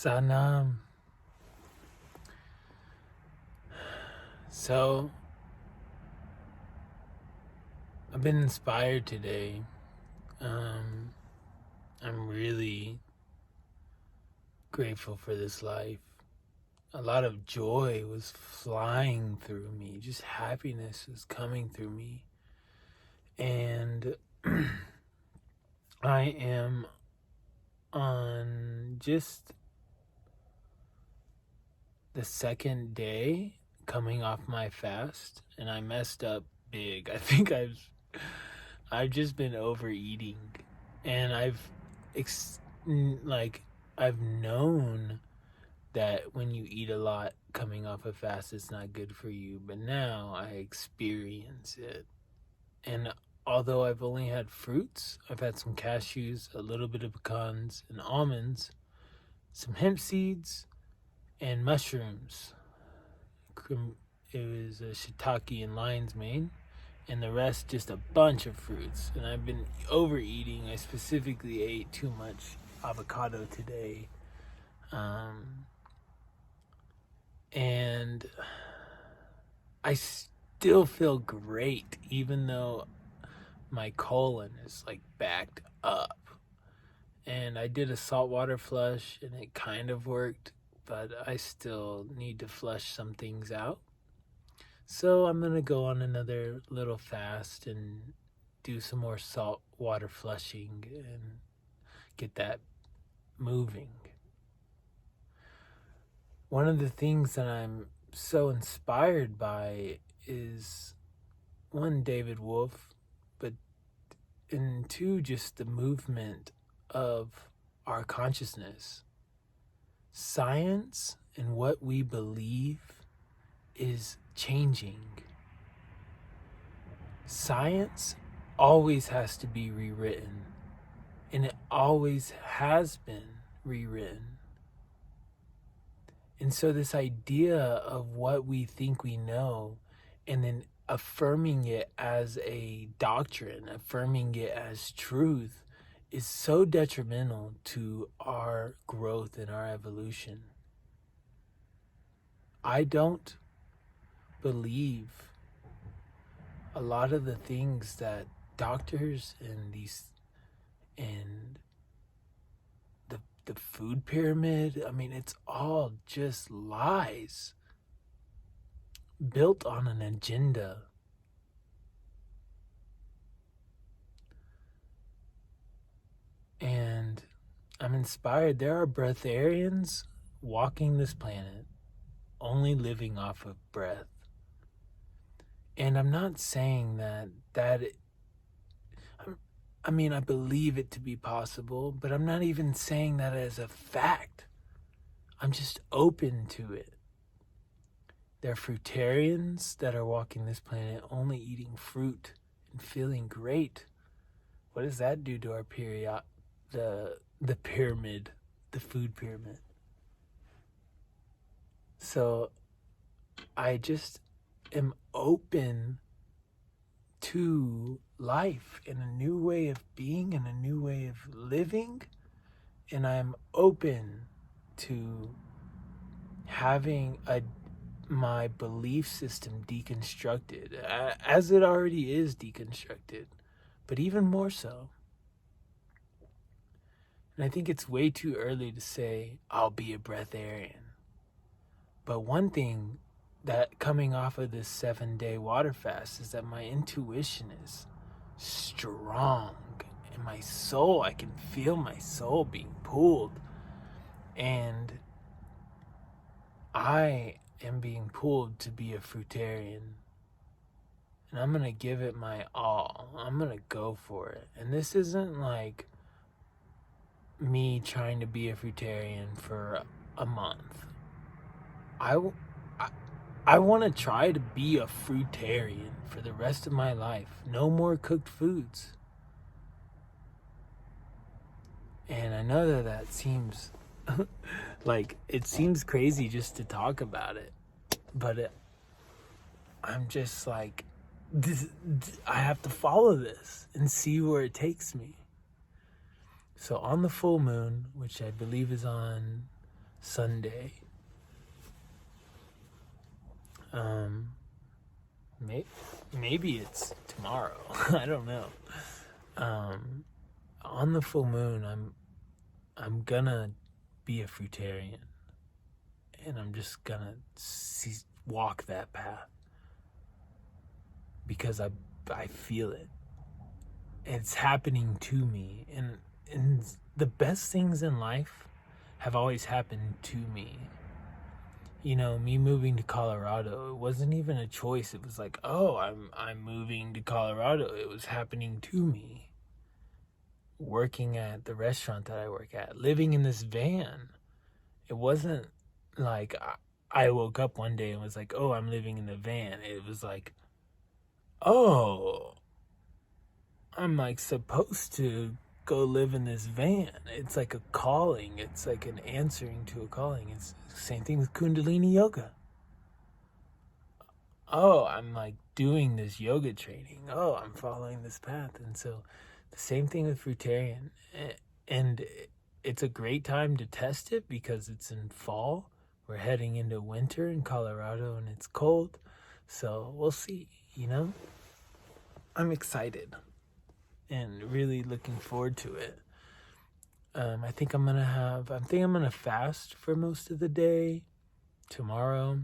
Sanam. So, I've been inspired today. I'm really grateful for this life. A lot of joy was flying through me. Just happiness was coming through me. And I am on just the second day coming off my fast, and I messed up big. I think I've just been overeating, and I've known that when you eat a lot coming off a fast, it's not good for you. But now I experience it, and although I've only had fruits, I've had some cashews, a little bit of pecans and almonds, some hemp seeds, and mushrooms. It was a shiitake and lion's mane, and the rest just a bunch of fruits. And I've been overeating. I specifically ate too much avocado today. And I still feel great, even though my colon is like backed up. And I did a saltwater flush, and it kind of worked, but I still need to flush some things out. So I'm going to go on another little fast and do some more salt water flushing and get that moving. One of the things that I'm so inspired by is, one, David Wolfe, and two, just the movement of our consciousness. Science and what we believe is changing. Science always has to be rewritten, and it always has been rewritten. And so this idea of what we think we know, and then affirming it as a doctrine, affirming it as truth, is so detrimental to our growth and our evolution. I don't believe a lot of the things that doctors and the food pyramid, it's all just lies built on an agenda. And I'm inspired. There are breatharians walking this planet, only living off of breath. And I'm not saying that I believe it to be possible, but I'm not even saying that as a fact. I'm just open to it. There are frutarians that are walking this planet only eating fruit and feeling great. What does that do to our the pyramid, the food pyramid? So I just am open to life and a new way of being and a new way of living, and I'm open to having my belief system deconstructed, as it already is deconstructed, but even more so. And I think it's way too early to say I'll be a breatharian. But one thing that coming off of this 7-day water fast is that my intuition is strong, and my soul, I can feel my soul being pulled, and I am being pulled to be a frutarian, and I'm gonna give it my all. I'm gonna go for it. And this isn't like me trying to be a frutarian for a month. I want to try to be a frutarian for the rest of my life. No more cooked foods. And I know that seems like, it seems crazy just to talk about it. But I'm just like, I have to follow this and see where it takes me. So on the full moon, which I believe is on Sunday. Maybe it's tomorrow. I don't know. On the full moon, I'm gonna be a Frutarian, and I'm just gonna walk that path because I feel it. It's happening to me, and the best things in life have always happened to me. You know, me moving to Colorado, it wasn't even a choice. It was like, oh, I'm moving to Colorado. It was happening to me. Working at the restaurant that I work at, living in this van. It wasn't like I woke up one day and was like, oh, I'm living in the van. It was like, oh, I'm like supposed to go live in this van. It's like a calling. It's like an answering to a calling. It's the same thing with Kundalini yoga. Oh, I'm like doing this yoga training. Oh, I'm following this path. And so the same thing with Frutarian. And it's a great time to test it because it's in fall. We're heading into winter in Colorado and it's cold. So we'll see, you know? I'm excited and really looking forward to it. I think I'm gonna fast for most of the day tomorrow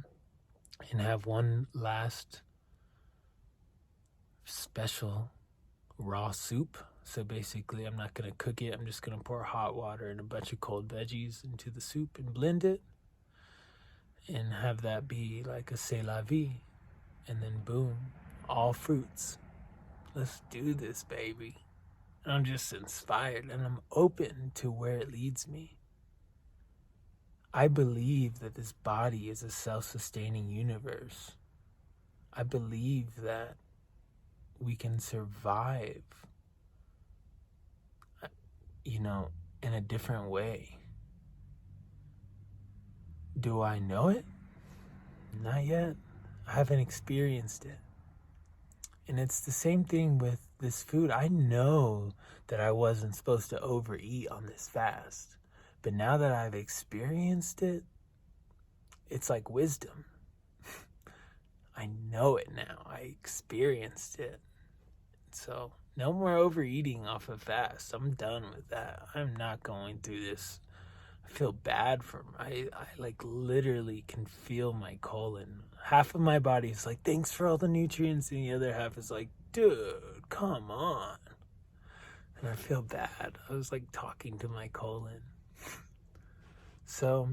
and have one last special raw soup. So basically I'm not gonna cook it. I'm just gonna pour hot water and a bunch of cold veggies into the soup and blend it and have that be like a c'est la vie. And then boom, all fruits. Let's do this, baby. And I'm just inspired and I'm open to where it leads me. I believe that this body is a self-sustaining universe. I believe that we can survive, you know, in a different way. Do I know it? Not yet. I haven't experienced it. And it's the same thing with this food. I know that I wasn't supposed to overeat on this fast. But now that I've experienced it, it's like wisdom. I know it now. I experienced it. So no more overeating off a fast. I'm done with that. I'm not going through this. I feel bad for I like literally can feel my colon. Half of my body is like, thanks for all the nutrients, and the other half is like, dude, come on. And I feel bad. I was like talking to my colon. So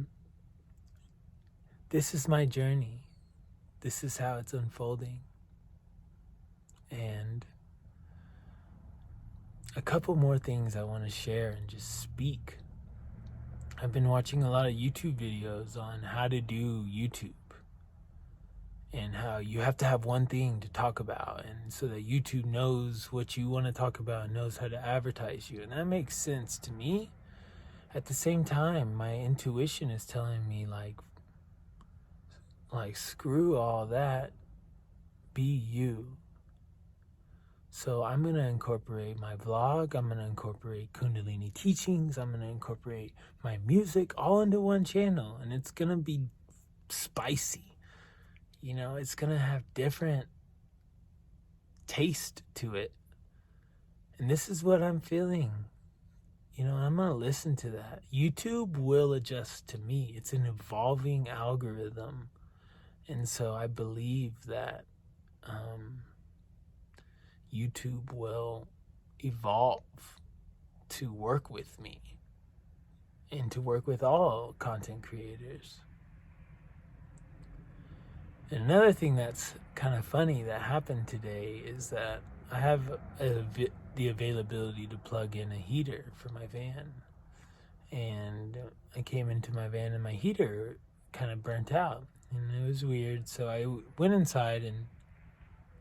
this is my journey. This is how it's unfolding. And a couple more things I want to share and just speak. I've been watching a lot of YouTube videos on how to do YouTube and how you have to have one thing to talk about, and so that YouTube knows what you want to talk about and knows how to advertise you. And that makes sense to me. At the same time, my intuition is telling me like screw all that, be you. So I'm going to incorporate my vlog, I'm going to incorporate Kundalini teachings, I'm going to incorporate my music all into one channel, and it's going to be spicy. You know, it's going to have different taste to it. And this is what I'm feeling. You know, I'm going to listen to that. YouTube will adjust to me. It's an evolving algorithm. And so I believe that YouTube will evolve to work with me and to work with all content creators. And another thing that's kind of funny that happened today is that I have the availability to plug in a heater for my van. And I came into my van and my heater kind of burnt out. And it was weird. So I went inside and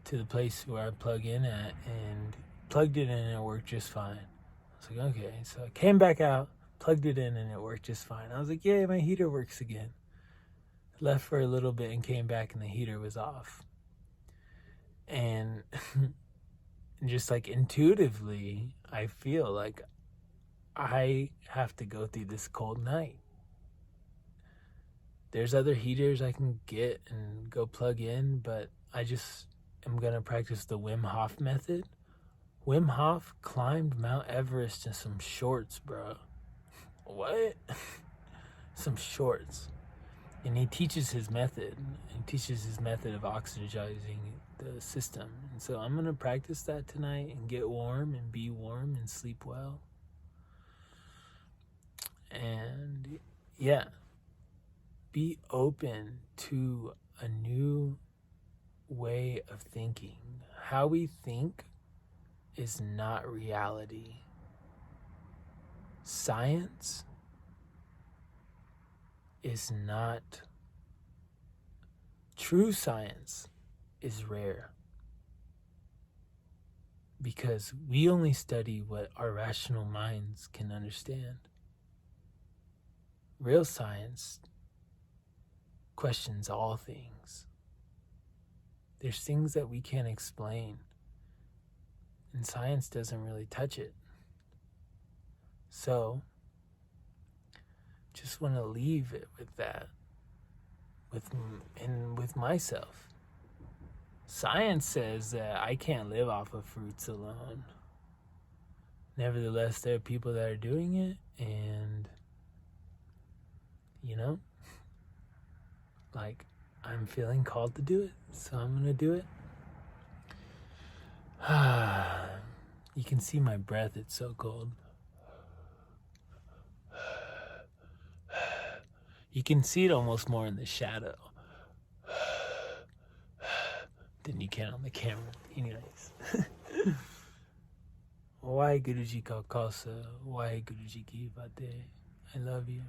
to the place where I plug in at and plugged it in and it worked just fine. I was like, okay. So I came back out, plugged it in and it worked just fine. I was like, yay, my heater works again. Left for a little bit and came back and the heater was off. And just like intuitively, I feel like I have to go through this cold night. There's other heaters I can get and go plug in, but I just am going to practice the Wim Hof method. Wim Hof climbed Mount Everest in some shorts, bro. What? Some shorts. And he teaches his method. He teaches his method of oxygenizing the system. And so I'm going to practice that tonight and get warm and be warm and sleep well. And yeah, be open to a new way of thinking. How we think is not reality. Science is not true. Science is rare because we only study what our rational minds can understand. Real science questions all things. There's things that we can't explain, and science doesn't really touch it. So, just want to leave it with that, with myself. Science says that I can't live off of fruits alone. Nevertheless, there are people that are doing it, and like, I'm feeling called to do it, so I'm gonna do it. You can see my breath, it's so cold. You can see it almost more in the shadow than you can on the camera. Anyways. Why Guruji ka khalsa, why Guruji ki fateh. I love you.